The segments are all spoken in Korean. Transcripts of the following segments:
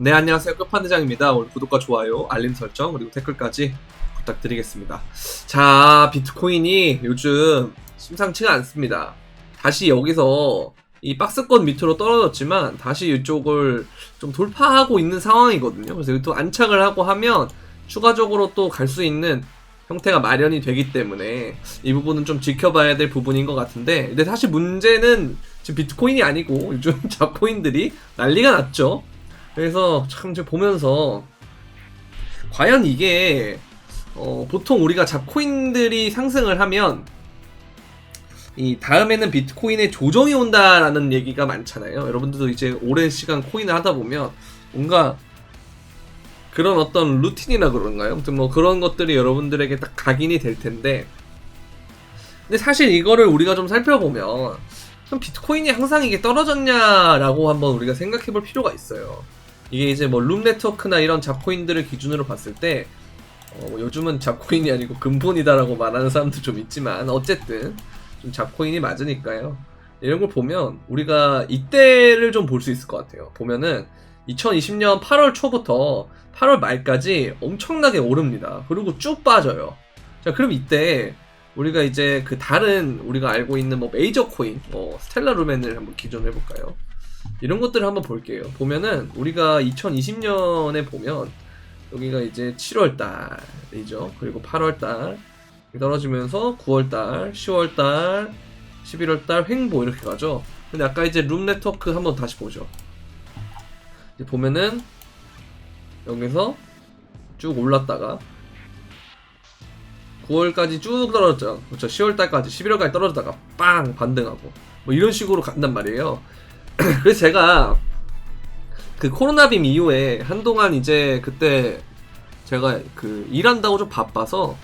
네, 안녕하세요. 끝판대장입니다. 오늘 구독과 좋아요, 알림 설정, 그리고 댓글까지 부탁드리겠습니다. 자, 비트코인이 요즘 심상치가 않습니다. 다시 여기서 이 박스권 밑으로 떨어졌지만 다시 이쪽을 좀 돌파하고 있는 상황이거든요. 그래서 또 안착을 하고 하면 추가적으로 또 갈 수 있는 형태가 마련이 되기 때문에 이 부분은 좀 지켜봐야 될 부분인 것 같은데, 근데 사실 문제는 지금 비트코인이 아니고 요즘 잡코인들이 난리가 났죠. 그래서 참 이제 보면서 과연 이게 보통 우리가 잡코인들이 상승을 하면 이 다음에는 비트코인의 조정이 온다라는 얘기가 많잖아요. 여러분들도 이제 오랜 시간 코인을 하다 보면 뭔가 그런 어떤 루틴이라 그런가요? 아무튼 뭐 그런 것들이 여러분들에게 딱 각인이 될 텐데, 근데 사실 이거를 우리가 좀 살펴보면 그럼 비트코인이 항상 이게 떨어졌냐라고 한번 우리가 생각해 볼 필요가 있어요. 이게 이제 뭐 룸 네트워크나 이런 잡코인들을 기준으로 봤을 때 요즘은 잡코인이 아니고 금본이다라고 말하는 사람도 좀 있지만 어쨌든 좀 잡코인이 맞으니까요. 이런 걸 보면 우리가 이때를 좀 볼 수 있을 것 같아요. 보면은 2020년 8월 초부터 8월 말까지 엄청나게 오릅니다. 그리고 쭉 빠져요. 자, 그럼 이때 우리가 이제 그 다른 우리가 알고 있는 뭐 메이저 코인, 스텔라 루멘을 한번 기준으로 해볼까요? 이런 것들을 한번 볼게요. 보면은 우리가 2020년에 보면 여기가 이제 7월달이죠. 그리고 8월달 떨어지면서 9월달, 10월달, 11월달 횡보 이렇게 가죠. 근데 아까 이제 룸 네트워크 한번 다시 보죠. 이제 보면은 여기서 쭉 올랐다가 9월까지 쭉 떨어졌죠. 그렇죠. 10월달까지, 11월까지 떨어졌다가 빵 반등하고 뭐 이런 식으로 간단 말이에요. 그래서 제가 그 코로나빔 이후에 한동안 이제 그때 제가 그 일한다고 좀 바빠서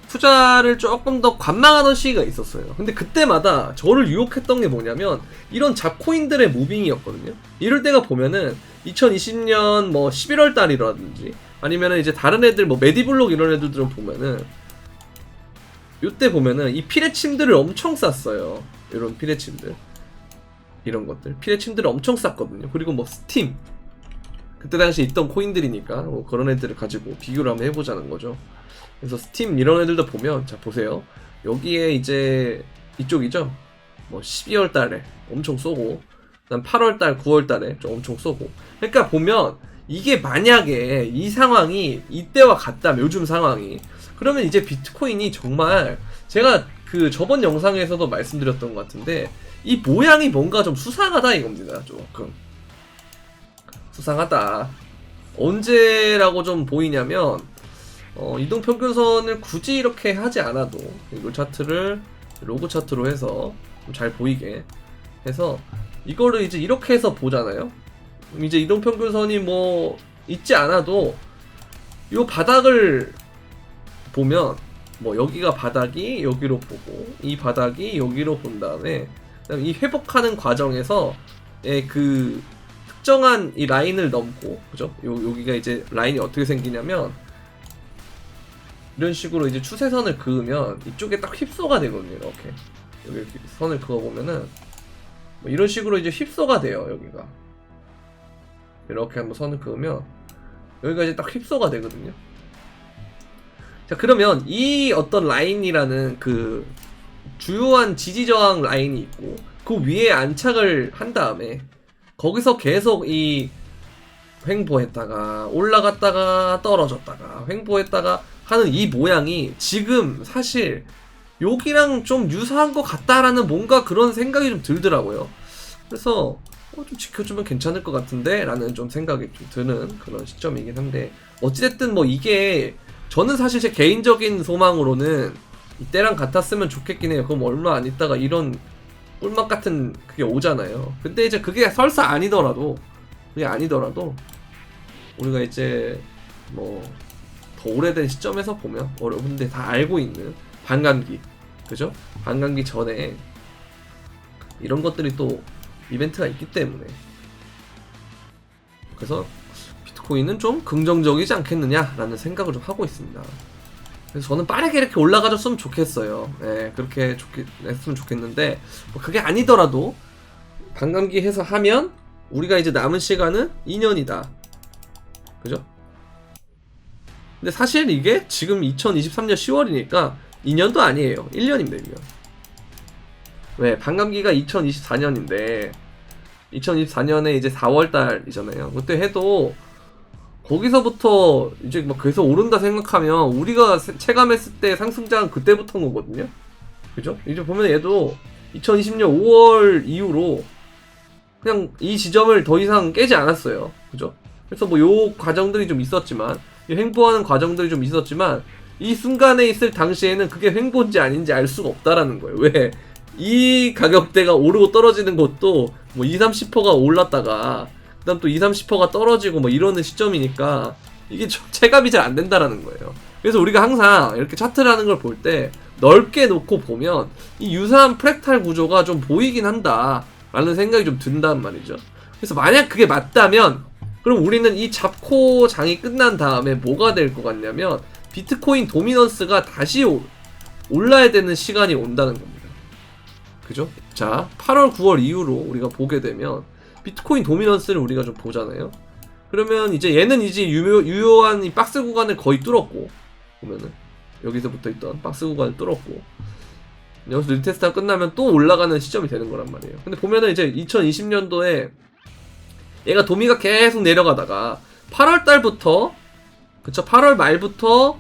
투자를 조금 더 관망하던 시기가 있었어요. 근데 그때마다 저를 유혹했던 게 뭐냐면 이런 잡코인들의 무빙이었거든요. 이럴 때가 보면은 2020년 뭐 11월 달이라든지 아니면은 이제 다른 애들 뭐 메디블록 이런 애들들은 보면은 이때 보면은 이 피레침들을 엄청 쌌어요. 이런 피레침들. 이런 것들 피레침들을 엄청 쌌거든요. 그리고 뭐 스팀 그때 당시 있던 코인들이니까 뭐 그런 애들을 가지고 비교를 한번 해보자는 거죠. 그래서 스팀 이런 애들도 보면 자 보세요. 여기에 이제 이쪽이죠. 뭐 12월 달에 엄청 쏘고 그다음 8월 달, 9월 달에 좀 엄청 쏘고. 그러니까 보면 이게 만약에 이 상황이 이때와 같다면 요즘 상황이 그러면 이제 비트코인이 정말 제가 그 저번 영상에서도 말씀드렸던 것 같은데 이 모양이 뭔가 좀 수상하다 이겁니다. 조금 수상하다. 언제라고 좀 보이냐면 이동평균선을 굳이 이렇게 하지 않아도 이걸 차트를 로그 차트로 해서 좀 잘 보이게 해서 이거를 이제 이렇게 해서 보잖아요. 그럼 이제 이동평균선이 뭐 있지 않아도 이 바닥을 보면 뭐 여기가 바닥이 여기로 보고 이 바닥이 여기로 본 다음에 이 회복하는 과정에서 그 특정한 이 라인을 넘고 그죠? 여기가 이제 라인이 어떻게 생기냐면 이런 식으로 이제 추세선을 그으면 이쪽에 딱 휩소가 되거든요. 이렇게 여기 이렇게 선을 그어보면은 뭐 이런 식으로 이제 휩소가 돼요. 여기가 이렇게 한번 선을 그으면 여기가 이제 딱 휩소가 되거든요. 자, 그러면 이 어떤 라인이라는 그 주요한 지지저항 라인이 있고 그 위에 안착을 한 다음에 거기서 계속 이 횡보했다가 올라갔다가 떨어졌다가 횡보했다가 하는 이 모양이 지금 사실 여기랑 좀 유사한 것 같다라는 뭔가 그런 생각이 좀 들더라고요. 그래서 좀 지켜주면 괜찮을 것 같은데 라는 좀 생각이 좀 드는 그런 시점이긴 한데 어찌됐든 뭐 이게 저는 사실 제 개인적인 소망으로는 이때랑 같았으면 좋겠긴 해요. 그럼 얼마 안 있다가 이런 꿀맛 같은 그게 오잖아요. 근데 이제 그게 설사 아니더라도 우리가 이제 뭐 더 오래된 시점에서 보면 여러분들 다 알고 있는 반감기 그죠? 반감기 전에 이런 것들이 또 이벤트가 있기 때문에 그래서 비트코인은 좀 긍정적이지 않겠느냐라는 생각을 좀 하고 있습니다. 그래서 저는 빠르게 이렇게 올라가줬으면 좋겠어요. 네, 그렇게 했으면 좋겠는데 뭐 그게 아니더라도 반감기 해서 하면 우리가 이제 남은 시간은 2년이다. 그죠? 근데 사실 이게 지금 2023년 10월이니까 2년도 아니에요. 1년입니다, 1년. 왜? 반감기가 2024년인데 2024년에 이제 4월달이잖아요. 그때 해도 거기서부터 이제 막 계속 오른다 생각하면 우리가 체감했을 때 상승장은 그때부터인 거거든요. 그죠? 이제 보면 얘도 2020년 5월 이후로 그냥 이 지점을 더 이상 깨지 않았어요. 그죠? 그래서 뭐 요 과정들이 좀 있었지만, 횡보하는 과정들이 좀 있었지만, 이 순간에 있을 당시에는 그게 횡보인지 아닌지 알 수가 없다라는 거예요. 왜? 이 가격대가 오르고 떨어지는 것도 뭐 2, 30%가 올랐다가 그 다음 또 2, 30%가 떨어지고 뭐 이러는 시점이니까 이게 체감이 잘 안 된다라는 거예요. 그래서 우리가 항상 이렇게 차트라는 걸 볼 때 넓게 놓고 보면 이 유사한 프랙탈 구조가 좀 보이긴 한다 라는 생각이 좀 든단 말이죠. 그래서 만약 그게 맞다면 그럼 우리는 이 잡코 장이 끝난 다음에 뭐가 될 것 같냐면 비트코인 도미넌스가 다시 올라야 되는 시간이 온다는 겁니다. 그죠? 자, 8월, 9월 이후로 우리가 보게 되면 비트코인 도미넌스를 우리가 좀 보잖아요. 그러면 이제 얘는 이제 유효한 이 박스 구간을 거의 뚫었고, 보면은 여기서부터 있던 박스 구간을 뚫었고, 여기서 리테스트가 끝나면 또 올라가는 시점이 되는 거란 말이에요. 근데 보면은 이제 2020년도에 얘가 도미가 계속 내려가다가 8월 달부터, 그쵸, 8월 말부터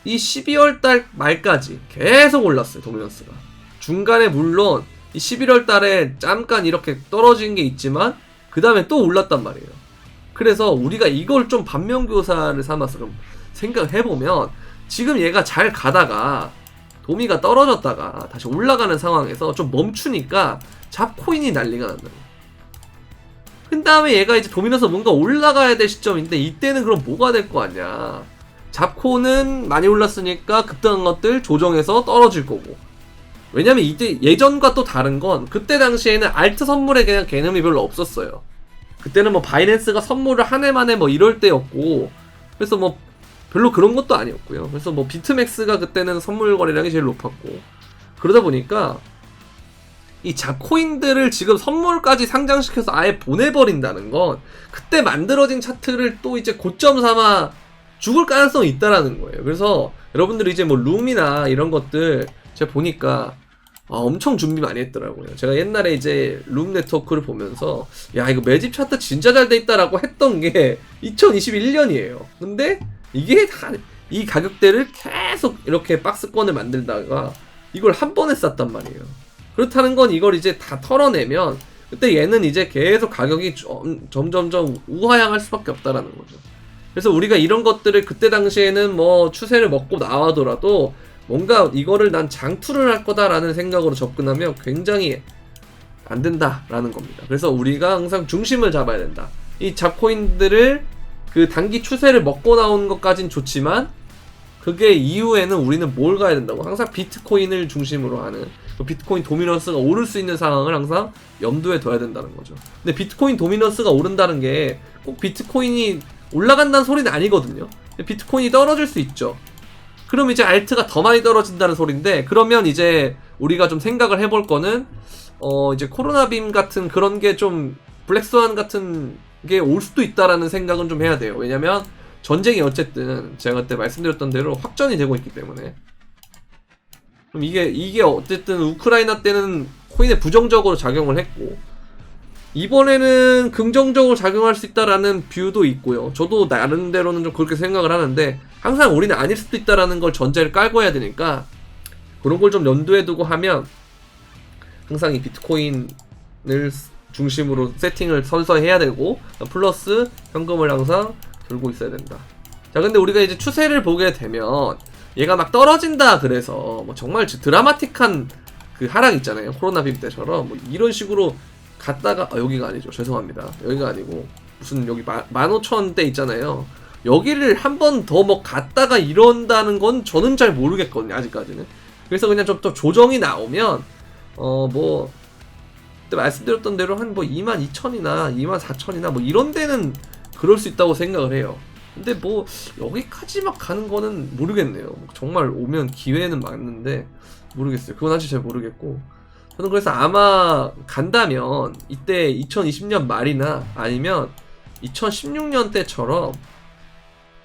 이 12월 달 말까지 계속 올랐어요, 도미넌스가. 중간에 물론 이 11월 달에 잠깐 이렇게 떨어진 게 있지만 그 다음에 또 올랐단 말이에요. 그래서 우리가 이걸 좀 반면교사를 삼아서 좀 생각해보면 지금 얘가 잘 가다가 도미가 떨어졌다가 다시 올라가는 상황에서 좀 멈추니까 잡코인이 난리가 난다. 그 다음에 얘가 이제 도미너서 뭔가 올라가야 될 시점인데 이때는 그럼 뭐가 될 거 아니야. 잡코는 많이 올랐으니까 급등한 것들 조정해서 떨어질 거고. 왜냐면 이때 예전과 또 다른 건 그때 당시에는 알트 선물에 그냥 개념이 별로 없었어요. 그때는 뭐 바이낸스가 선물을 한 해 만에 뭐 이럴 때였고, 그래서 뭐 별로 그런 것도 아니었고요. 그래서 뭐 비트맥스가 그때는 선물 거래량이 제일 높았고, 그러다 보니까 이 잡코인들을 지금 선물까지 상장시켜서 아예 보내버린다는 건 그때 만들어진 차트를 또 이제 고점 삼아 죽을 가능성이 있다라는 거예요. 그래서 여러분들이 이제 뭐 룸이나 이런 것들 제가 보니까 엄청 준비 많이 했더라고요. 제가 옛날에 이제 룸 네트워크를 보면서 야, 이거 매집 차트 진짜 잘 돼 있다라고 했던 게 2021년이에요. 근데 이게 이 가격대를 계속 이렇게 박스권을 만들다가 이걸 한 번에 쌌단 말이에요. 그렇다는 건 이걸 이제 다 털어내면 그때 얘는 이제 계속 가격이 점점점 우하향할 수밖에 없다라는 거죠. 그래서 우리가 이런 것들을 그때 당시에는 뭐 추세를 먹고 나와더라도 뭔가 이거를 난 장투를 할 거다라는 생각으로 접근하면 굉장히 안 된다라는 겁니다. 그래서 우리가 항상 중심을 잡아야 된다. 이 잡코인들을 그 단기 추세를 먹고 나오는 것까진 좋지만 그게 이후에는 우리는 뭘 가야 된다고? 항상 비트코인을 중심으로 하는 비트코인 도미넌스가 오를 수 있는 상황을 항상 염두에 둬야 된다는 거죠. 근데 비트코인 도미넌스가 오른다는 게 꼭 비트코인이 올라간다는 소리는 아니거든요. 비트코인이 떨어질 수 있죠. 그럼 이제 알트가 더 많이 떨어진다는 소린데, 그러면 이제 우리가 좀 생각을 해볼 거는 이제 코로나빔 같은 그런 게 좀 블랙스완 같은 게 올 수도 있다라는 생각은 좀 해야 돼요. 왜냐면 전쟁이 어쨌든 제가 그때 말씀드렸던 대로 확전이 되고 있기 때문에. 그럼 이게 어쨌든 우크라이나 때는 코인에 부정적으로 작용을 했고 이번에는 긍정적으로 작용할 수 있다라는 뷰도 있고요. 저도 나름대로는 좀 그렇게 생각을 하는데 항상 우리는 아닐 수도 있다라는 걸 전제를 깔고 해야 되니까 그런 걸 좀 염두에 두고 하면 항상 이 비트코인을 중심으로 세팅을 서서히 해야 되고 플러스 현금을 항상 들고 있어야 된다. 자, 근데 우리가 이제 추세를 보게 되면 얘가 막 떨어진다 그래서 뭐 정말 드라마틱한 그 하락 있잖아요. 코로나 빔 때처럼 뭐 이런 식으로 갔다가 여기가 아니죠. 죄송합니다. 여기가 아니고 무슨 여기 15,000대 있잖아요. 여기를 한 번 더 뭐 갔다가 이런다는 건 저는 잘 모르겠거든요. 아직까지는. 그래서 그냥 좀 더 조정이 나오면 뭐 그때 말씀드렸던 대로 한 뭐 22,000이나 24,000이나 뭐 이런 데는 그럴 수 있다고 생각을 해요. 근데 뭐 여기까지 막 가는 거는 모르겠네요. 정말 오면 기회는 맞는데 모르겠어요. 그건 사실 잘 모르겠고 저는 그래서 아마 간다면 이때 2020년 말이나 아니면 2016년 때처럼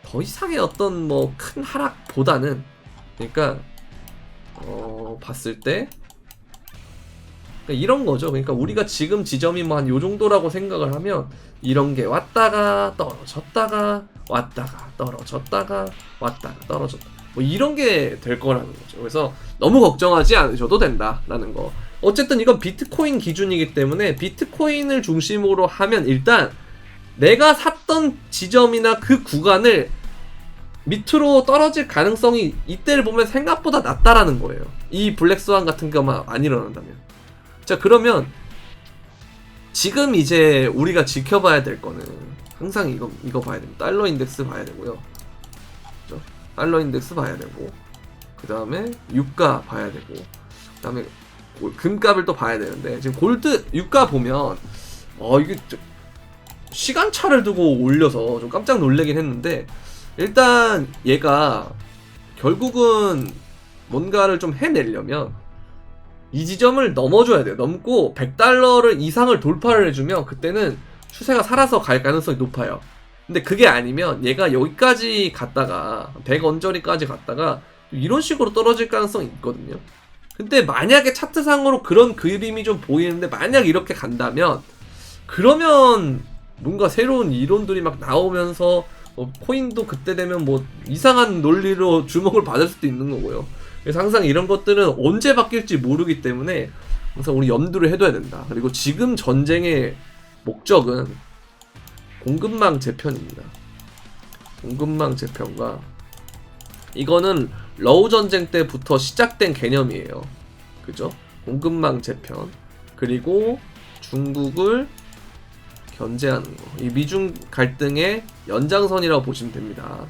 더 이상의 어떤 뭐 큰 하락보다는, 그러니까 봤을 때 그러니까 이런 거죠. 그러니까 우리가 지금 지점이 뭐 한 요 정도라고 생각을 하면 이런 게 왔다가 떨어졌다가 왔다가 떨어졌다가 왔다가 떨어졌다, 뭐 이런 게 될 거라는 거죠. 그래서 너무 걱정하지 않으셔도 된다라는 거. 어쨌든 이건 비트코인 기준이기 때문에 비트코인을 중심으로 하면 일단 내가 샀던 지점이나 그 구간을 밑으로 떨어질 가능성이 이때를 보면 생각보다 낮다라는 거예요. 이 블랙스완 같은 경우만 안 일어난다면. 자, 그러면 지금 이제 우리가 지켜봐야 될 거는 항상 이거 봐야 됩니다. 달러 인덱스 봐야 되고요. 그렇죠? 달러 인덱스 봐야 되고, 그 다음에 유가 봐야 되고, 그 다음에 금값을 또 봐야 되는데, 지금 골드 유가 보면 이게 시간차를 두고 올려서 좀 깜짝 놀라긴 했는데, 일단 얘가 결국은 뭔가를 좀 해내려면 이 지점을 넘어줘야 돼요. 넘고 100달러를 이상을 돌파를 해주면 그때는 추세가 살아서 갈 가능성이 높아요. 근데 그게 아니면 얘가 여기까지 갔다가 100 언저리까지 갔다가 이런 식으로 떨어질 가능성이 있거든요. 근데 만약에 차트상으로 그런 그림이 좀 보이는데 만약 이렇게 간다면, 그러면 뭔가 새로운 이론들이 막 나오면서 코인도 그때 되면 뭐 이상한 논리로 주목을 받을 수도 있는 거고요. 그래서 항상 이런 것들은 언제 바뀔지 모르기 때문에 항상 우리 염두를 해둬야 된다. 그리고 지금 전쟁의 목적은 공급망 재편입니다. 공급망 재편과 이거는 러우 전쟁 때부터 시작된 개념이에요. 그죠? 공급망 재편, 그리고 중국을 견제하는 거. 이 미중 갈등의 연장선이라고 보시면 됩니다.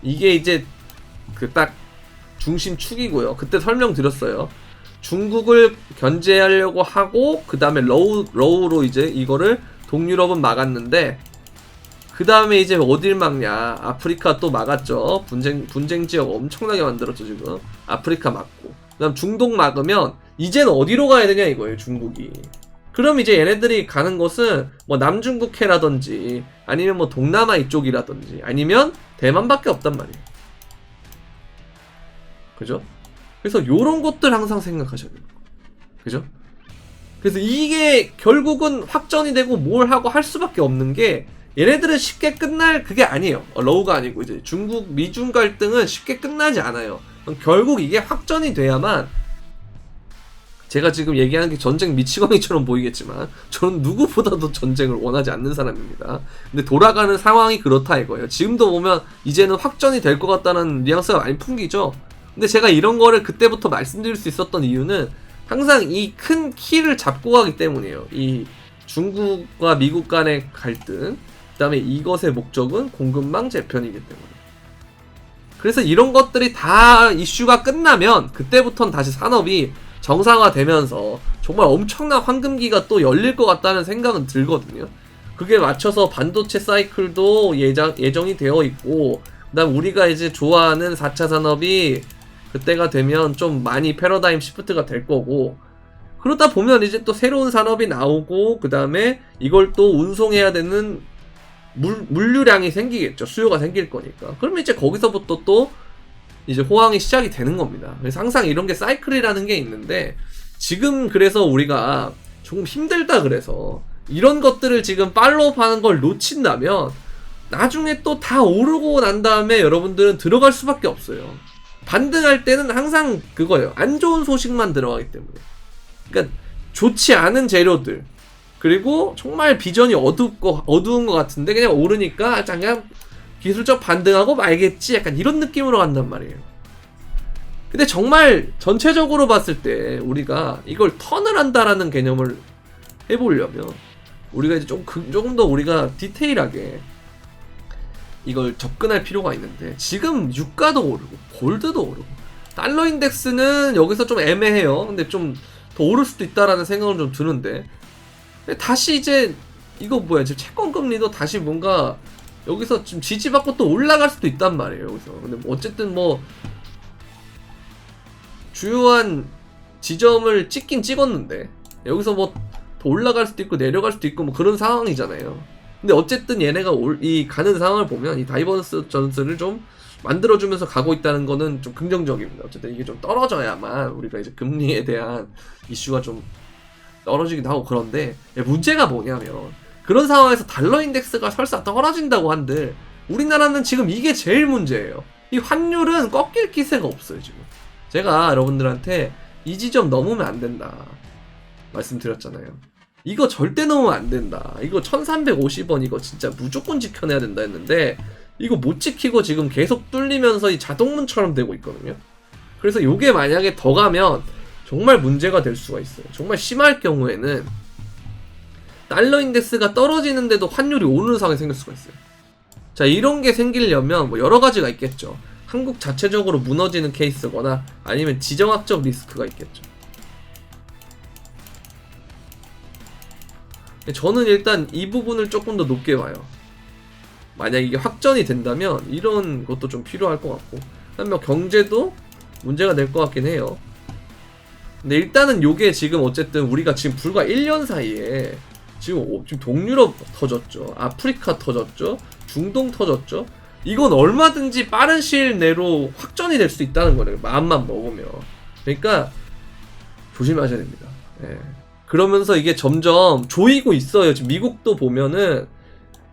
이게 이제 그 딱 중심축이고요. 그때 설명드렸어요. 중국을 견제하려고 하고 그 다음에 러우로 이제 이거를 동유럽은 막았는데, 그 다음에 이제 어딜 막냐, 아프리카 또 막았죠. 분쟁 지역 엄청나게 만들었죠. 지금 아프리카 막고, 그 다음 중동 막으면 이제는 어디로 가야 되냐 이거예요, 중국이. 그럼 이제 얘네들이 가는 곳은 뭐 남중국해라든지 아니면 뭐 동남아 이쪽이라든지 아니면 대만밖에 없단 말이에요. 그죠? 그래서 요런 것들 항상 생각하셔야 돼요. 그죠? 그래서 이게 결국은 확전이 되고 뭘 하고 할 수밖에 없는 게, 얘네들은 쉽게 끝날 그게 아니에요. 러우가 아니고 이제 중국 미중 갈등은 쉽게 끝나지 않아요. 결국 이게 확전이 돼야만, 제가 지금 얘기하는 게 전쟁 미치광이처럼 보이겠지만 저는 누구보다도 전쟁을 원하지 않는 사람입니다. 근데 돌아가는 상황이 그렇다 이거예요. 지금도 보면 이제는 확전이 될 것 같다는 뉘앙스가 많이 풍기죠. 근데 제가 이런 거를 그때부터 말씀드릴 수 있었던 이유는 항상 이 큰 키를 잡고 가기 때문이에요. 이 중국과 미국 간의 갈등, 그 다음에 이것의 목적은 공급망 재편이기 때문에. 그래서 이런 것들이 다 이슈가 끝나면 그때부터는 다시 산업이 정상화되면서 정말 엄청난 황금기가 또 열릴 것 같다는 생각은 들거든요. 그게 맞춰서 반도체 사이클도 예정이 되어 있고, 그 다음 우리가 이제 좋아하는 4차 산업이 그때가 되면 좀 많이 패러다임 시프트가 될 거고, 그러다 보면 이제 또 새로운 산업이 나오고, 그 다음에 이걸 또 운송해야 되는 물류량이 생기겠죠. 수요가 생길 거니까. 그러면 이제 거기서부터 또 이제 호황이 시작이 되는 겁니다. 그래서 항상 이런 게 사이클이라는 게 있는데, 지금 그래서 우리가 조금 힘들다 그래서 이런 것들을 지금 팔로우하는 걸 놓친다면 나중에 또 다 오르고 난 다음에 여러분들은 들어갈 수밖에 없어요. 반등할 때는 항상 그거예요. 안 좋은 소식만 들어가기 때문에. 그러니까 좋지 않은 재료들, 그리고 정말 비전이 어두운 것 같은데 그냥 오르니까 그냥 기술적 반등하고 말겠지, 약간 이런 느낌으로 간단 말이에요. 근데 정말 전체적으로 봤을 때 우리가 이걸 턴을 한다라는 개념을 해보려면 우리가 이제 조금 더 우리가 디테일하게 이걸 접근할 필요가 있는데, 지금 유가도 오르고 골드도 오르고 달러 인덱스는 여기서 좀 애매해요. 근데 좀 더 오를 수도 있다라는 생각은 좀 드는데, 다시 이제 이거 뭐야, 지금 채권 금리도 다시 뭔가 여기서 좀 지지받고 또 올라갈 수도 있단 말이에요. 여기서. 근데 어쨌든 뭐 주요한 지점을 찍긴 찍었는데 여기서 뭐 더 올라갈 수도 있고 내려갈 수도 있고 뭐 그런 상황이잖아요. 근데 어쨌든 얘네가 이 가는 상황을 보면 이 다이버전스를 좀 만들어주면서 가고 있다는 거는 좀 긍정적입니다. 어쨌든 이게 좀 떨어져야만 우리가 이제 금리에 대한 이슈가 좀 떨어지기도 하고. 그런데 문제가 뭐냐면 그런 상황에서 달러 인덱스가 설사 떨어진다고 한들 우리나라는 지금 이게 제일 문제예요. 이 환율은 꺾일 기세가 없어요. 지금 제가 여러분들한테 이 지점 넘으면 안 된다 말씀드렸잖아요. 이거 절대 넘으면 안 된다. 이거 1350원 이거 진짜 무조건 지켜내야 된다 했는데 이거 못 지키고 지금 계속 뚫리면서 이 자동문처럼 되고 있거든요. 그래서 요게 만약에 더 가면 정말 문제가 될 수가 있어요. 정말 심할 경우에는 달러 인덱스가 떨어지는데도 환율이 오르는 상황이 생길 수가 있어요. 자, 이런 게 생기려면 뭐 여러 가지가 있겠죠. 한국 자체적으로 무너지는 케이스거나 아니면 지정학적 리스크가 있겠죠. 저는 일단 이 부분을 조금 더 높게 봐요. 만약 이게 확전이 된다면 이런 것도 좀 필요할 것 같고, 그다음에 뭐 경제도 문제가 될 것 같긴 해요. 근데 일단은 요게 지금 어쨌든 우리가 지금 불과 1년 사이에 지금 동유럽 터졌죠, 아프리카 터졌죠, 중동 터졌죠. 이건 얼마든지 빠른 시일 내로 확전이 될 수 있다는 거예요. 마음만 먹으면. 그러니까 조심하셔야 됩니다. 예. 그러면서 이게 점점 조이고 있어요. 지금 미국도 보면은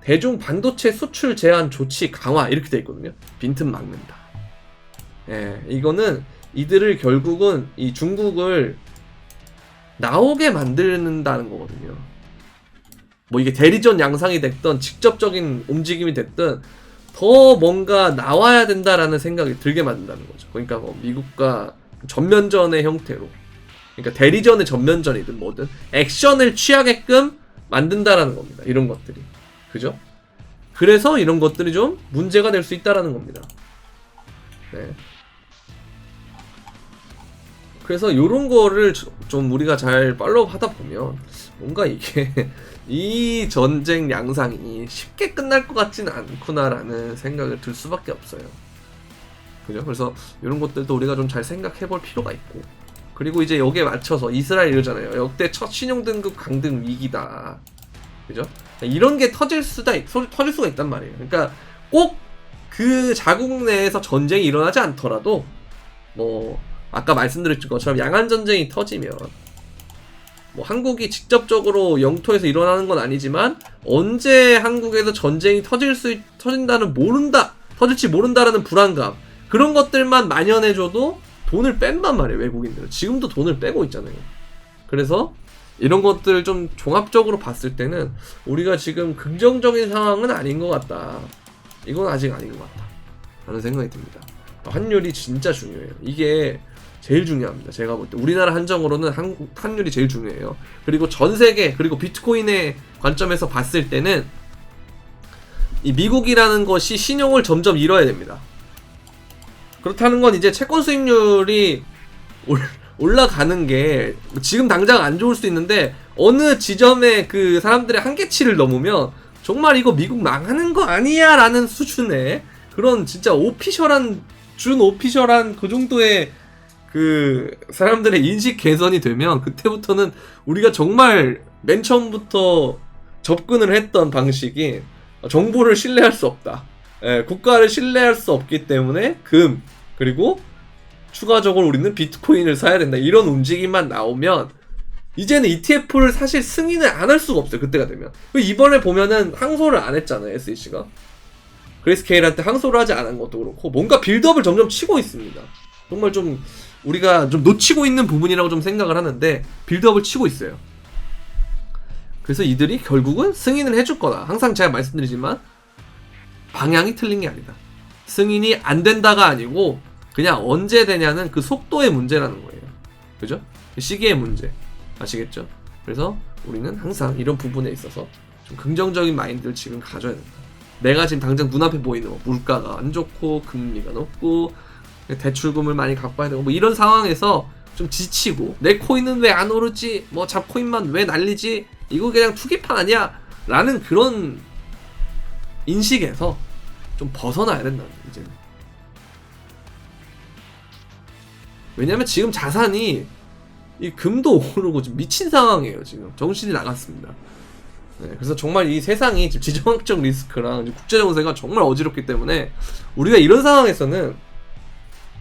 대중 반도체 수출 제한 조치 강화 이렇게 돼 있거든요. 빈틈 막는다. 예, 이거는 이들을 결국은 이 중국을 나오게 만드는다는 거거든요. 뭐 이게 대리전 양상이 됐든 직접적인 움직임이 됐든 더 뭔가 나와야 된다라는 생각이 들게 만든다는 거죠. 그러니까 뭐 미국과 전면전의 형태로, 그러니까 대리전의 전면전이든 뭐든 액션을 취하게끔 만든다라는 겁니다. 이런 것들이. 그죠? 그래서 이런 것들이 좀 문제가 될 수 있다라는 겁니다. 네. 그래서 이런 거를 좀 우리가 잘 팔로우 하다 보면 뭔가 이게 이 전쟁 양상이 쉽게 끝날 것 같지는 않구나라는 생각을 들 수밖에 없어요. 그죠? 그래서 이런 것들도 우리가 좀 잘 생각해 볼 필요가 있고, 그리고 이제 여기에 맞춰서 이스라엘 이러잖아요. 역대 첫 신용등급 강등 위기다. 그죠? 이런 게 터질 수가 있단 말이에요. 그러니까 꼭 그 자국 내에서 전쟁이 일어나지 않더라도 뭐 아까 말씀드렸던 것처럼 양안 전쟁이 터지면 뭐 한국이 직접적으로 영토에서 일어나는 건 아니지만 언제 한국에서 전쟁이 터진다는 터질지 모른다라는 불안감, 그런 것들만 만연해줘도 돈을 뺀단 말이에요. 외국인들은 지금도 돈을 빼고 있잖아요. 그래서 이런 것들을 좀 종합적으로 봤을 때는 우리가 지금 긍정적인 상황은 아닌 것 같다. 이건 아직 아닌 것 같다 라는 생각이 듭니다. 환율이 진짜 중요해요. 이게 제일 중요합니다. 제가 볼 때 우리나라 한정으로는 한국 환율이 제일 중요해요. 그리고 전 세계, 그리고 비트코인의 관점에서 봤을 때는 이 미국이라는 것이 신용을 점점 잃어야 됩니다. 그렇다는 건 이제 채권 수익률이 올라가는 게 지금 당장 안 좋을 수 있는데 어느 지점에 그 사람들의 한계치를 넘으면 정말 이거 미국 망하는 거 아니야 라는 수준의 그런 진짜 준오피셜한 그 정도의 그 사람들의 인식 개선이 되면 그때부터는 우리가 정말 맨 처음부터 접근을 했던 방식이 정보를 신뢰할 수 없다. 예, 국가를 신뢰할 수 없기 때문에 그리고 추가적으로 우리는 비트코인을 사야 된다. 이런 움직임만 나오면 이제는 ETF를 사실 승인을 안 할 수가 없어요. 그때가 되면. 이번에 보면은 항소를 안 했잖아요. SEC가. 그레이스케일한테 항소를 하지 않은 것도 그렇고 뭔가 빌드업을 점점 치고 있습니다. 정말 좀 우리가 좀 놓치고 있는 부분이라고 좀 생각을 하는데 빌드업을 치고 있어요. 그래서 이들이 결국은 승인을 해줄 거다. 항상 제가 말씀드리지만 방향이 틀린 게 아니다. 승인이 안 된다가 아니고 그냥 언제 되냐는 그 속도의 문제라는 거예요. 그죠? 시기의 문제. 아시겠죠? 그래서 우리는 항상 이런 부분에 있어서 좀 긍정적인 마인드를 지금 가져야 된다. 내가 지금 당장 눈앞에 보이는 거, 물가가 안 좋고 금리가 높고 대출금을 많이 갚아야 되고 뭐 이런 상황에서 좀 지치고 내 코인은 왜 안 오르지? 뭐 잡코인만 왜 날리지? 이거 그냥 투기판 아니야? 라는 그런 인식에서 좀 벗어나야 된다. 이제는. 왜냐면 지금 자산이 이 금도 오르고 지금 미친 상황이에요. 지금 정신이 나갔습니다. 네, 그래서 정말 이 세상이 지금 지정학적 리스크랑 국제 정세가 정말 어지럽기 때문에 우리가 이런 상황에서는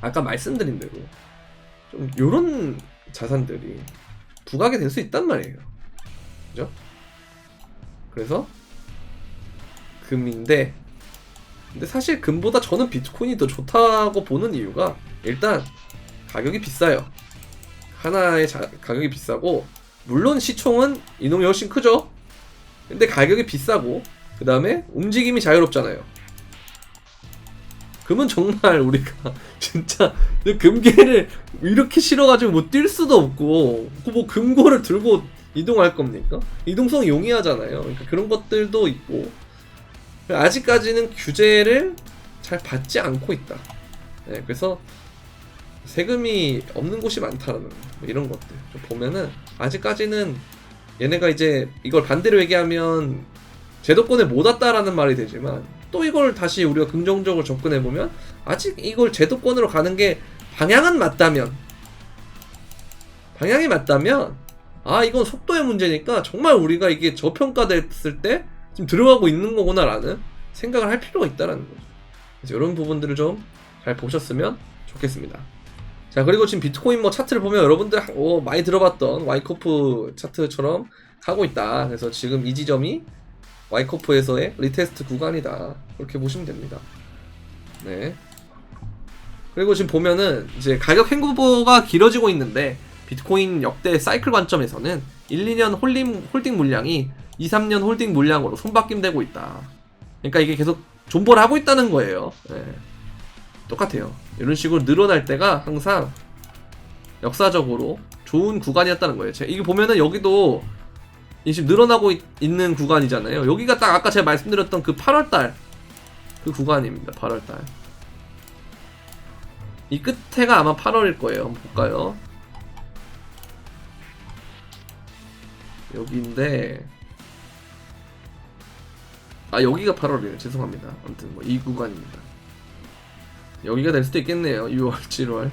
아까 말씀드린 대로 좀 요런 자산들이 부각이 될 수 있단 말이에요. 그죠? 그래서 금인데, 근데 사실 금보다 저는 비트코인이 더 좋다고 보는 이유가 일단 가격이 비싸요. 하나의 가격이 비싸고, 물론 시총은 이놈이 훨씬 크죠. 근데 가격이 비싸고, 그 다음에 움직임이 자유롭잖아요. 금은 정말 우리가 진짜 금괴를 이렇게 실어가지고 뭐 뛸 수도 없고, 뭐 금고를 들고 이동할 겁니까? 이동성이 용이하잖아요. 그러니까 그런 것들도 있고, 아직까지는 규제를 잘 받지 않고 있다. 네, 그래서 세금이 없는 곳이 많다라는 뭐 이런 것들 좀 보면은 아직까지는 얘네가 이제 이걸 반대로 얘기하면 제도권에 못 왔다라는 말이 되지만, 또 이걸 다시 우리가 긍정적으로 접근해보면 아직 이걸 제도권으로 가는 게 방향이 맞다면 아, 이건 속도의 문제니까 정말 우리가 이게 저평가됐을 때 지금 들어가고 있는 거구나 라는 생각을 할 필요가 있다라는 거죠. 그래서 이런 부분들을 좀 잘 보셨으면 좋겠습니다. 자, 그리고 지금 비트코인 뭐 차트를 보면 여러분들 많이 들어봤던 와이코프 차트처럼 가고 있다. 그래서 지금 이 지점이 와이코프에서의 리테스트 구간이다. 그렇게 보시면 됩니다. 네. 그리고 지금 보면은 이제 가격 횡보가 길어지고 있는데, 비트코인 역대 사이클 관점에서는 1, 2년 홀딩 물량이 2, 3년 홀딩 물량으로 손바뀜되고 있다. 그러니까 이게 계속 존버를 하고 있다는 거예요. 네. 똑같아요. 이런 식으로 늘어날 때가 항상 역사적으로 좋은 구간이었다는 거예요. 이게 보면은 여기도 지금 늘어나고 있는 구간이잖아요. 여기가 딱 아까 제가 말씀드렸던 그 8월달 그 구간입니다. 8월달. 이 끝에가 아마 8월일 거예요. 한번 볼까요? 여기인데, 아, 여기가 8월이에요. 죄송합니다. 아무튼 뭐 이 구간입니다. 여기가 될 수도 있겠네요. 6월, 7월.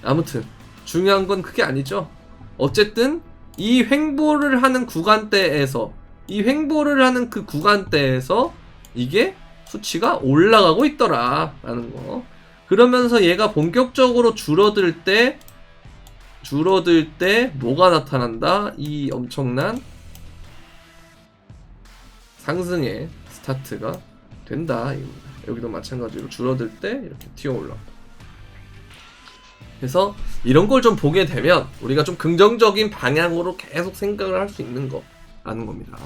아무튼 중요한 건 그게 아니죠. 어쨌든 이 횡보를 하는 구간대에서, 이 횡보를 하는 그 구간대에서 이게 수치가 올라가고 있더라 라는 거. 그러면서 얘가 본격적으로 줄어들 때 뭐가 나타난다? 이 엄청난 상승의 스타트가 된다 이겁니다. 여기도 마찬가지로 줄어들 때 이렇게 튀어 올라오고. 그래서 이런 걸 좀 보게 되면 우리가 좀 긍정적인 방향으로 계속 생각을 할 수 있는 거라는 겁니다.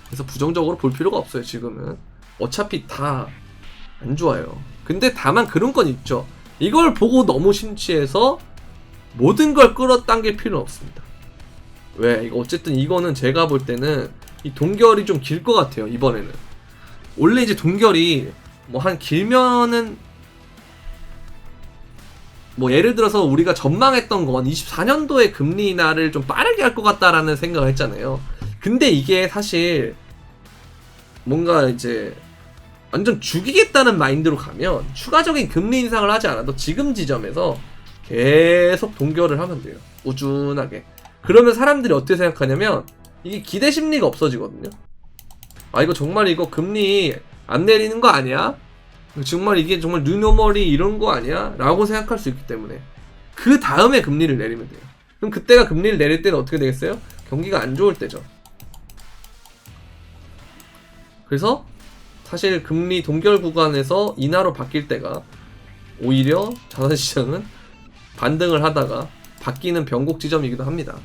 그래서 부정적으로 볼 필요가 없어요. 지금은 어차피 다 안 좋아요. 근데 다만 그런 건 있죠. 이걸 보고 너무 심취해서 모든 걸 끌어당길 필요는 없습니다. 왜? 이거 어쨌든 이거는 제가 볼 때는 이 동결이 좀 길 것 같아요. 이번에는 원래 이제 동결이 뭐 한 길면은 뭐 예를 들어서 우리가 전망했던 건 24년도에 금리 인하를 좀 빠르게 할 것 같다라는 생각을 했잖아요. 근데 이게 사실 뭔가 이제 완전 죽이겠다는 마인드로 가면 추가적인 금리 인상을 하지 않아도 지금 지점에서 계속 동결을 하면 돼요. 꾸준하게. 그러면 사람들이 어떻게 생각하냐면 이게 기대 심리가 없어지거든요. 아, 이거 정말 이거 금리 안 내리는 거 아니야? 정말 이게 정말 뉴노멀이 이런 거 아니야? 라고 생각할 수 있기 때문에 그 다음에 금리를 내리면 돼요. 그럼 그때가 금리를 내릴 때는 어떻게 되겠어요? 경기가 안 좋을 때죠. 그래서 사실 금리 동결 구간에서 인하로 바뀔 때가 오히려 자산시장은 반등을 하다가 바뀌는 변곡 지점이기도 합니다.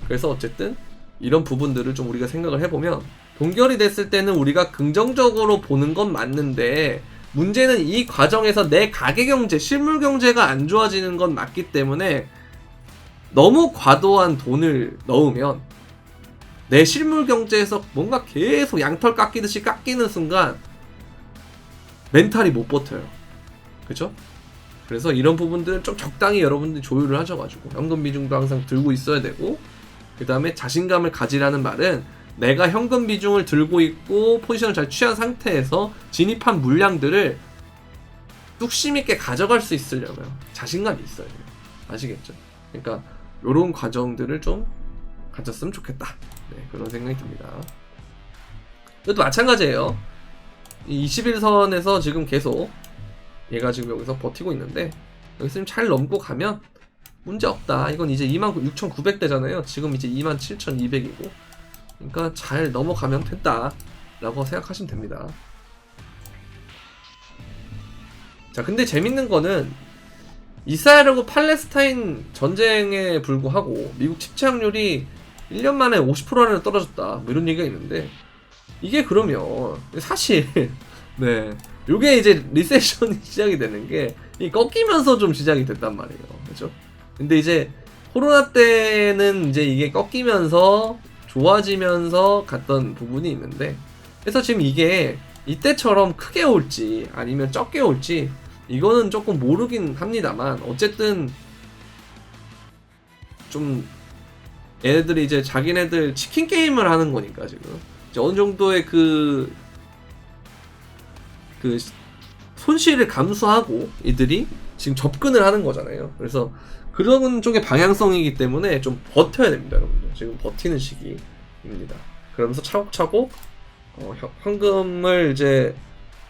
그래서 어쨌든 이런 부분들을 좀 우리가 생각을 해보면 동결이 됐을 때는 우리가 긍정적으로 보는 건 맞는데, 문제는 이 과정에서 내 가계경제, 실물경제가 안 좋아지는 건 맞기 때문에 너무 과도한 돈을 넣으면 내 실물경제에서 뭔가 계속 양털 깎이듯이 깎이는 순간 멘탈이 못 버텨요. 그쵸? 그래서 이런 부분들은 좀 적당히 여러분들이 조율을 하셔가지고 현금 비중도 항상 들고 있어야 되고, 그 다음에 자신감을 가지라는 말은 내가 현금 비중을 들고 있고 포지션을 잘 취한 상태에서 진입한 물량들을 뚝심 있게 가져갈 수 있으려면 자신감이 있어야 돼요. 아시겠죠? 그러니까 요런 과정들을 좀 가졌으면 좋겠다. 네, 그런 생각이 듭니다. 이것도 마찬가지예요. 이 21선에서 지금 계속 얘가 지금 여기서 버티고 있는데 여기서 좀 잘 넘고 가면 문제 없다. 이건 이제 26,900대잖아요. 지금 이제 27,200이고 그러니까 잘 넘어가면 된다 라고 생각하시면 됩니다. 자, 근데 재밌는 거는 이스라엘하고 팔레스타인 전쟁에 불구하고 미국 침체확률이 1년 만에 50%나 떨어졌다 뭐 이런 얘기가 있는데 이게 그러면 사실 네 요게 이제 리세션이 시작이 되는 게 꺾이면서 좀 시작이 됐단 말이에요. 그죠? 근데 이제 코로나 때는 이제 이게 꺾이면서 좋아지면서 갔던 부분이 있는데 그래서 지금 이게 이때처럼 크게 올지 아니면 적게 올지 이거는 조금 모르긴 합니다만 어쨌든 좀 얘네들이 이제 자기네들 치킨 게임을 하는 거니까 지금 이제 어느 정도의 그 손실을 감수하고 이들이 지금 접근을 하는 거잖아요. 그래서 그런 쪽의 방향성이기 때문에 좀 버텨야 됩니다, 여러분들. 지금 버티는 시기입니다. 그러면서 차곡차곡 현금을 이제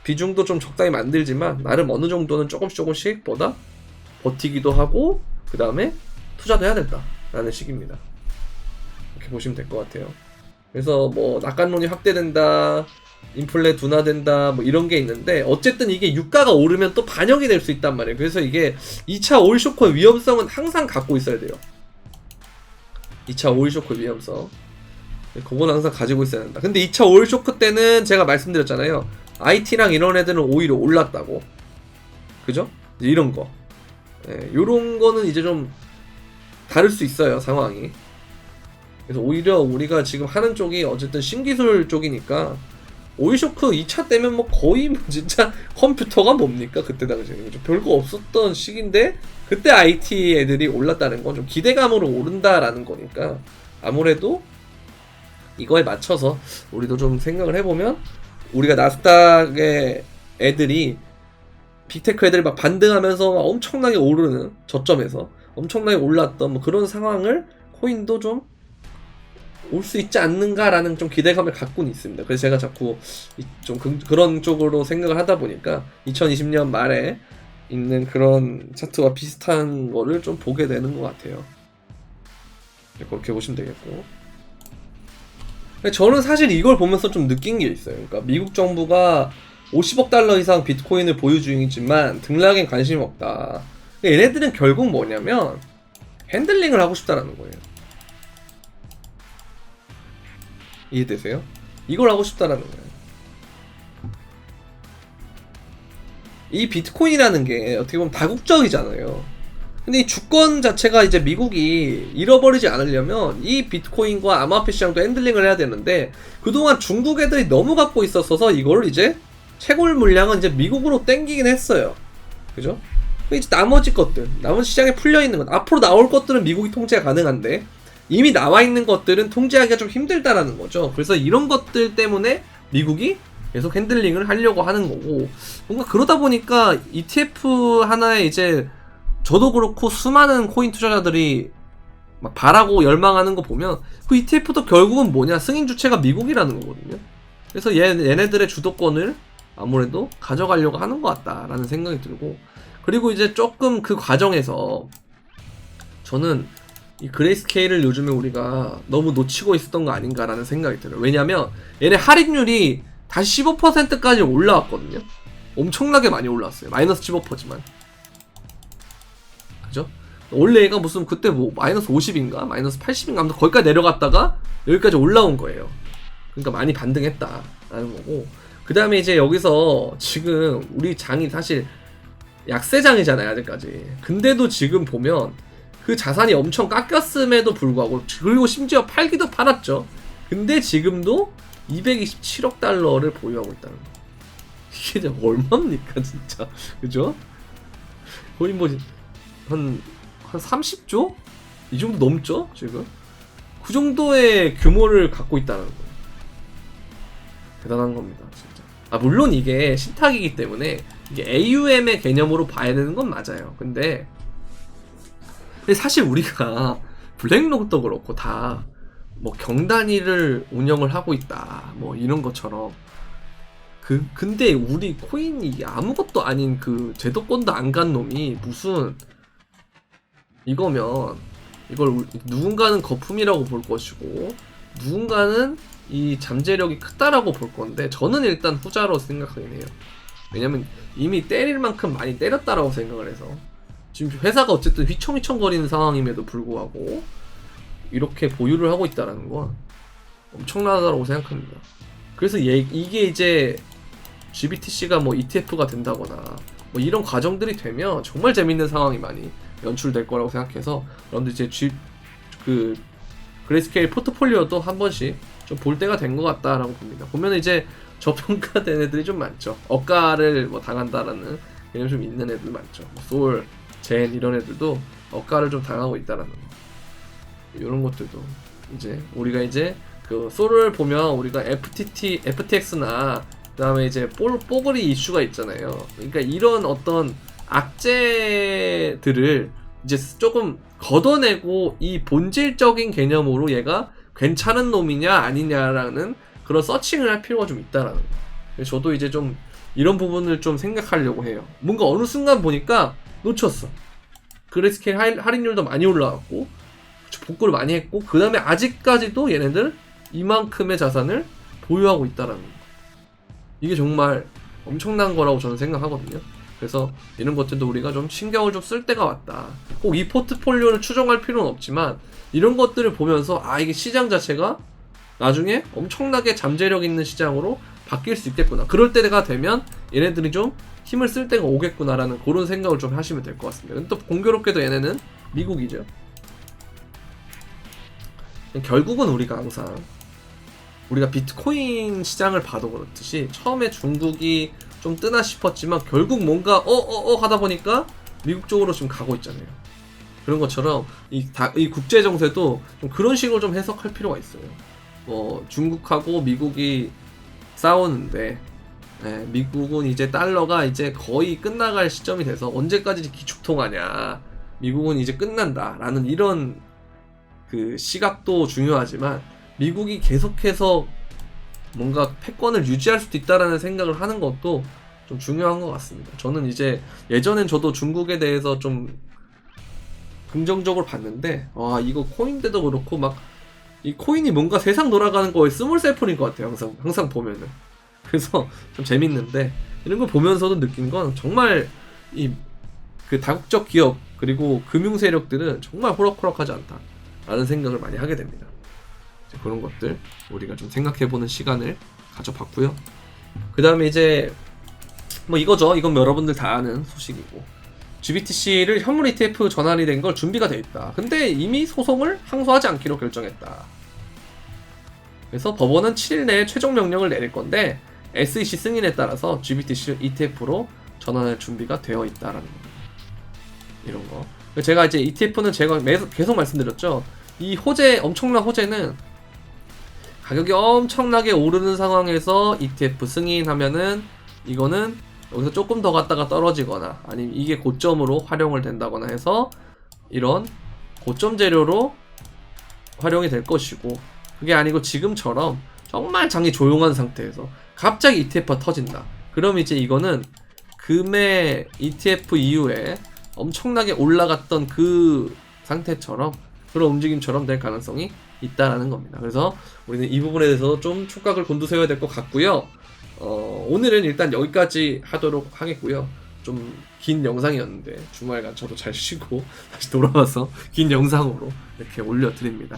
비중도 좀 적당히 만들지만 나름 어느 정도는 조금씩 보다 버티기도 하고 그 다음에 투자도 해야 된다라는 시기입니다. 이렇게 보시면 될 것 같아요. 그래서 뭐 낙관론이 확대된다, 인플레 둔화된다 뭐 이런 게 있는데 어쨌든 이게 유가가 오르면 또 반영이 될 수 있단 말이에요. 그래서 이게 2차 오일 쇼크의 위험성은 항상 갖고 있어야 돼요. 2차 오일 쇼크의 위험성 그건 항상 가지고 있어야 된다. 근데 2차 오일 쇼크 때는 제가 말씀드렸잖아요. IT랑 이런 애들은 오히려 올랐다고. 그죠? 이런 거. 네, 요런 거는 이제 좀 다를 수 있어요, 상황이. 그래서 오히려 우리가 지금 하는 쪽이 어쨌든 신기술 쪽이니까 오일쇼크 2차 때면 뭐 거의 뭐 진짜 컴퓨터가 뭡니까? 그때 당시에 좀 별거 없었던 시기인데 그때 IT 애들이 올랐다는 건 좀 기대감으로 오른다라는 거니까 아무래도 이거에 맞춰서 우리도 좀 생각을 해보면 우리가 나스닥의 애들이 빅테크 애들이 막 반등하면서 막 엄청나게 오르는 저점에서 엄청나게 올랐던 뭐 그런 상황을 코인도 좀 올 수 있지 않는가라는 좀 기대감을 갖고는 있습니다. 그래서 제가 자꾸 좀 그런 쪽으로 생각을 하다 보니까 2020년 말에 있는 그런 차트와 비슷한 거를 좀 보게 되는 것 같아요. 그렇게 보시면 되겠고. 저는 사실 이걸 보면서 좀 느낀 게 있어요. 그러니까 미국 정부가 50억 달러 이상 비트코인을 보유 중이지만 등락에 관심이 없다. 얘네들은 결국 뭐냐면 핸들링을 하고 싶다라는 거예요. 이해되세요? 이걸 하고 싶다라는 거예요. 이 비트코인이라는 게 어떻게 보면 다국적이잖아요. 근데 이 주권 자체가 이제 미국이 잃어버리지 않으려면 이 비트코인과 암호화폐 시장도 핸들링을 해야 되는데 그동안 중국 애들이 너무 갖고 있었어서 이걸 이제 채굴 물량은 이제 미국으로 땡기긴 했어요. 그죠? 이제 나머지 것들, 나머지 시장에 풀려있는 것, 앞으로 나올 것들은 미국이 통제가 가능한데 이미 나와 있는 것들은 통제하기가 좀 힘들다라는 거죠. 그래서 이런 것들 때문에 미국이 계속 핸들링을 하려고 하는 거고 뭔가 그러다 보니까 ETF 하나에 이제 저도 그렇고 수많은 코인 투자자들이 막 바라고 열망하는 거 보면 그 ETF도 결국은 뭐냐 승인 주체가 미국이라는 거거든요. 그래서 얘네들의 주도권을 아무래도 가져가려고 하는 것 같다라는 생각이 들고 그리고 이제 조금 그 과정에서 저는 이 그레이스케일을 요즘에 우리가 너무 놓치고 있었던 거 아닌가라는 생각이 들어요. 왜냐면 얘네 할인율이 다시 15%까지 올라왔거든요. 엄청나게 많이 올라왔어요. 마이너스 15%지만. 그죠? 원래 얘가 무슨 그때 뭐 마이너스 50인가 마이너스 80인가 아무튼 거기까지 내려갔다가 여기까지 올라온 거예요. 그러니까 많이 반등했다라는 거고 그 다음에 이제 여기서 지금 우리 장이 사실 약세장이잖아요 아직까지. 근데도 지금 보면 그 자산이 엄청 깎였음에도 불구하고 그리고 심지어 팔기도 팔았죠. 근데 지금도 227억 달러를 보유하고 있다는 거. 이게 진짜 얼마입니까 진짜. 그죠? 거의 뭐 한 30조? 이 정도 넘죠 지금? 그 정도의 규모를 갖고 있다는 거예요. 대단한 겁니다 진짜. 아 물론 이게 신탁이기 때문에 이게 AUM의 개념으로 봐야 되는 건 맞아요. 근데 사실 우리가 블랙록도 그렇고 다 뭐 경단위를 운영을 하고 있다 뭐 이런 것처럼 근데 우리 코인이 아무것도 아닌 그 제도권도 안 간 놈이 무슨 이거면 이걸 누군가는 거품이라고 볼 것이고 누군가는 이 잠재력이 크다라고 볼 건데 저는 일단 후자로 생각하긴 해요. 왜냐면 이미 때릴 만큼 많이 때렸다라고 생각을 해서 지금 회사가 어쨌든 휘청휘청거리는 상황임에도 불구하고 이렇게 보유를 하고 있다라는 건 엄청나다라고 생각합니다. 그래서 이게 이제 GBTC가 뭐 ETF가 된다거나 뭐 이런 과정들이 되면 정말 재밌는 상황이 많이 연출될 거라고 생각해서 여러분들 이제 그 그레이스케일 포트폴리오도 한 번씩 좀 볼 때가 된 것 같다라고 봅니다. 보면 이제 저평가된 애들이 좀 많죠. 억가를 뭐 당한다라는 개념이 좀 있는 애들 많죠. 뭐 솔, 젠 이런 애들도 억가를 좀 당하고 있다라는 거. 이런 것들도 이제 우리가 이제 그 솔을 보면 우리가 FTX나 그다음에 이제 뽀글이 이슈가 있잖아요. 그러니까 이런 어떤 악재들을 이제 조금 걷어내고 이 본질적인 개념으로 얘가 괜찮은 놈이냐 아니냐라는 그런 서칭을 할 필요가 좀 있다라는 거. 그래서 저도 이제 좀 이런 부분을 좀 생각하려고 해요. 뭔가 어느 순간 보니까 놓쳤어. 그레이스케일 할인율도 많이 올라갔고 복구를 많이 했고 그 다음에 아직까지도 얘네들 이만큼의 자산을 보유하고 있다라는 거. 이게 정말 엄청난 거라고 저는 생각하거든요. 그래서 이런 것들도 우리가 좀 신경을 좀 쓸 때가 왔다. 꼭 이 포트폴리오를 추정할 필요는 없지만 이런 것들을 보면서 아 이게 시장 자체가 나중에 엄청나게 잠재력 있는 시장으로 바뀔 수 있겠구나. 그럴 때가 되면 얘네들이 좀 힘을 쓸 때가 오겠구나라는 그런 생각을 좀 하시면 될 것 같습니다. 또 공교롭게도 얘네는 미국이죠. 결국은 우리가 항상 우리가 비트코인 시장을 봐도 그렇듯이 처음에 중국이 좀 뜨나 싶었지만 결국 뭔가 하다 보니까 미국 쪽으로 지금 가고 있잖아요. 그런 것처럼 이 국제 정세도 좀 그런 식으로 좀 해석할 필요가 있어요. 중국하고 미국이 싸우는데 미국은 이제 달러가 이제 거의 끝나갈 시점이 돼서 언제까지 기축통화냐, 미국은 이제 끝난다라는 이런 그 시각도 중요하지만 미국이 계속해서 뭔가 패권을 유지할 수도 있다라는 생각을 하는 것도 좀 중요한 것 같습니다. 저는 이제 예전엔 저도 중국에 대해서 좀 긍정적으로 봤는데 이거 코인데도 그렇고 막 이 코인이 뭔가 세상 돌아가는 거에 스몰셀폰인 것 같아요. 항상 보면은. 그래서 좀 재밌는데 이런 걸 보면서도 느낀 건 정말 이 그 다국적 기업 그리고 금융 세력들은 정말 호락호락하지 않다라는 생각을 많이 하게 됩니다. 그런 것들 우리가 좀 생각해보는 시간을 가져봤고요. 그 다음에 이제 뭐 이거죠. 이건 여러분들 다 아는 소식이고 GBTC를 현물 ETF 전환이 된 걸 준비가 돼 있다. 근데 이미 소송을 항소하지 않기로 결정했다. 그래서 법원은 7일 내에 최종 명령을 내릴 건데 SEC 승인에 따라서 GBTC ETF로 전환할 준비가 되어 있다라는 겁니다. 이런 거. 제가 이제 ETF는 제가 계속 말씀드렸죠. 이 엄청난 호재는 가격이 엄청나게 오르는 상황에서 ETF 승인하면은 이거는 여기서 조금 더 갔다가 떨어지거나 아니면 이게 고점으로 활용을 된다거나 해서 이런 고점 재료로 활용이 될 것이고 그게 아니고 지금처럼 정말 장이 조용한 상태에서 갑자기 ETF가 터진다. 그럼 이제 이거는 금의 ETF 이후에 엄청나게 올라갔던 그 상태처럼 그런 움직임처럼 될 가능성이 있다라는 겁니다. 그래서 우리는 이 부분에 대해서 좀 촉각을 곤두세워야 될 것 같고요. 오늘은 일단 여기까지 하도록 하겠고요. 좀 긴 영상이었는데 주말간 저도 잘 쉬고 다시 돌아와서 긴 영상으로 이렇게 올려드립니다.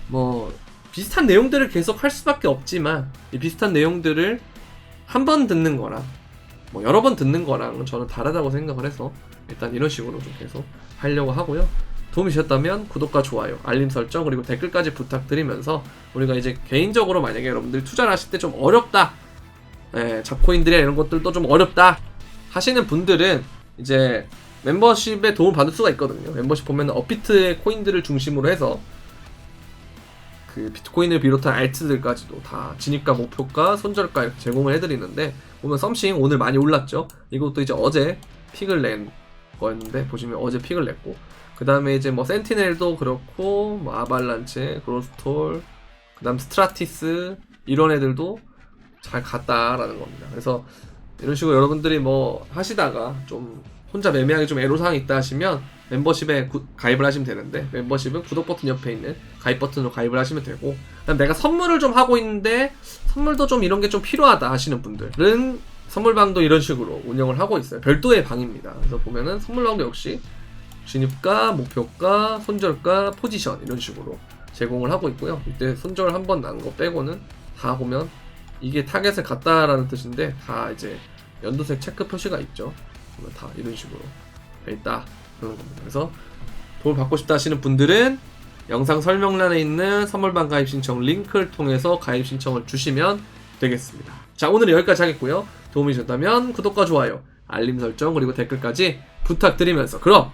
뭐 비슷한 내용들을 계속 할 수밖에 없지만 이 비슷한 내용들을 한 번 듣는 거랑 뭐 여러 번 듣는 거랑 저는 다르다고 생각을 해서 일단 이런 식으로 좀 계속 하려고 하고요. 도움이 되셨다면 구독과 좋아요, 알림 설정 그리고 댓글까지 부탁드리면서 우리가 이제 개인적으로 만약에 여러분들이 투자를 하실 때 좀 어렵다, 잡코인들이나 이런 것들도 좀 어렵다 하시는 분들은 이제 멤버십에 도움 받을 수가 있거든요. 멤버십 보면 업비트의 코인들을 중심으로 해서 그 비트코인을 비롯한 알트들까지도 다 진입가, 목표가, 손절가 이렇게 제공을 해드리는데 보면 썸씽 오늘 많이 올랐죠. 이것도 이제 어제 픽을 낸 거였는데 보시면 어제 픽을 냈고 그 다음에 이제 뭐 센티넬도 그렇고 뭐 아발란체, 그로스톨, 그 다음 스트라티스 이런 애들도 잘 갔다라는 겁니다. 그래서 이런 식으로 여러분들이 뭐 하시다가 좀 혼자 매매하기 좀 애로사항이 있다 하시면 멤버십에 가입을 하시면 되는데, 멤버십은 구독 버튼 옆에 있는 가입 버튼으로 가입을 하시면 되고, 그다음 내가 선물을 좀 하고 있는데 선물도 좀 이런 게 좀 필요하다 하시는 분들은 선물방도 이런 식으로 운영을 하고 있어요. 별도의 방입니다. 그래서 보면은 선물방도 역시 진입가, 목표가, 손절가, 포지션 이런 식으로 제공을 하고 있고요. 이때 손절 한 번 난 거 빼고는 다 보면 이게 타겟을 갔다라는 뜻인데 다 이제 연두색 체크 표시가 있죠. 그러면 다 이런 식으로 돼 있다 그런 겁니다. 그래서 도움 받고 싶다 하시는 분들은 영상 설명란에 있는 선물방 가입 신청 링크를 통해서 가입 신청을 주시면 되겠습니다. 자, 오늘은 여기까지 하겠고요. 도움이 되셨다면 구독과 좋아요, 알림 설정 그리고 댓글까지 부탁드리면서 그럼